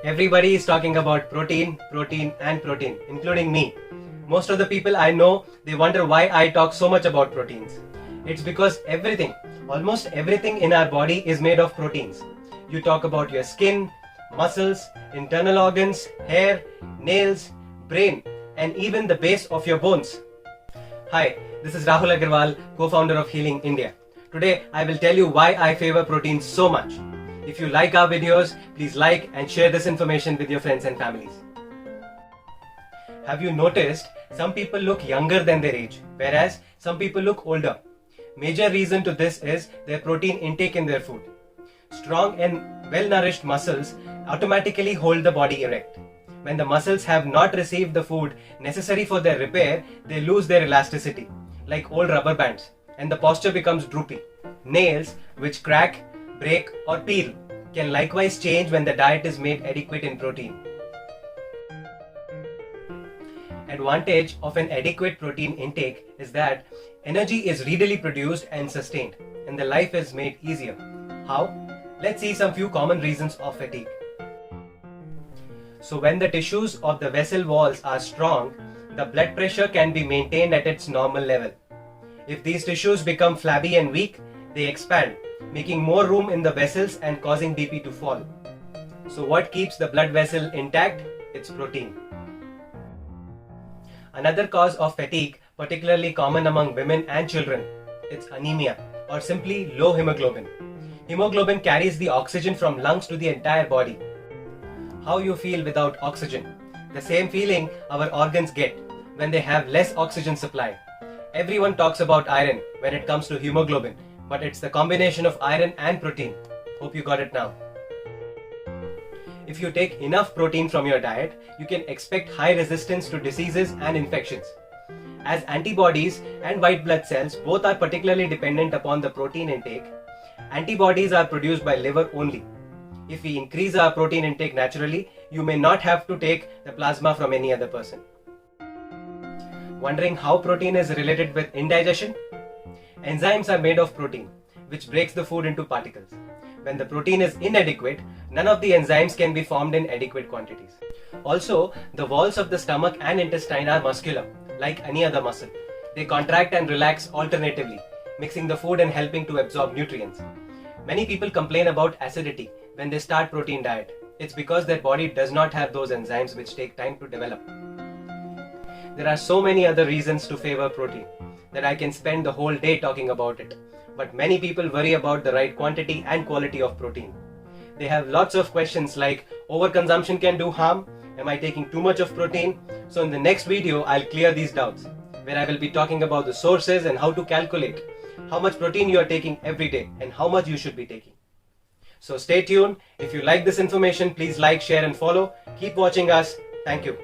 Everybody is talking about protein, protein and protein, including me. Most of the people I know, they wonder why I talk so much about proteins. It's because everything, almost everything in our body is made of proteins. You talk about your skin, muscles, internal organs, hair, nails, brain, and even the base of your bones. Hi, this is Rahul Agarwal, co-founder of Healing India. Today, I will tell you why I favor proteins so much. If you like our videos, please like and share this information with your friends and families. Have you noticed some people look younger than their age, whereas some people look older? Major reason to this is their protein intake in their food. Strong and well-nourished muscles automatically hold the body erect. When the muscles have not received the food necessary for their repair, they lose their elasticity, like old rubber bands, and the posture becomes droopy. Nails, which crack, break or peel, can likewise change when the diet is made adequate in protein. Advantage of an adequate protein intake is that energy is readily produced and sustained, and the life is made easier. How? Let's see some few common reasons of fatigue. So when the tissues of the vessel walls are strong, the blood pressure can be maintained at its normal level. If these tissues become flabby and weak, they expand, making more room in the vessels and causing BP to fall. So what keeps the blood vessel intact? It's protein. Another cause of fatigue, particularly common among women and children, it's anemia, or simply low hemoglobin. Hemoglobin carries the oxygen from lungs to the entire body. How you feel without oxygen? The same feeling our organs get when they have less oxygen supply. Everyone talks about iron when it comes to hemoglobin, but it's the combination of iron and protein. Hope you got it now. If you take enough protein from your diet, you can expect high resistance to diseases and infections. As antibodies and white blood cells both are particularly dependent upon the protein intake, antibodies are produced by liver only. If we increase our protein intake naturally, you may not have to take the plasma from any other person. Wondering how protein is related with indigestion? Enzymes are made of protein, which breaks the food into particles. When the protein is inadequate, none of the enzymes can be formed in adequate quantities. Also, the walls of the stomach and intestine are muscular, like any other muscle. They contract and relax alternatively, mixing the food and helping to absorb nutrients. Many people complain about acidity when they start protein diet. It's because their body does not have those enzymes which take time to develop. There are so many other reasons to favor protein that I can spend the whole day talking about it. But many people worry about the right quantity and quality of protein. They have lots of questions like, overconsumption can do harm? Am I taking too much of protein? So in the next video, I'll clear these doubts, where I will be talking about the sources and how to calculate how much protein you are taking every day and how much you should be taking. So stay tuned. If you like this information, please like, share and follow. Keep watching us. Thank you.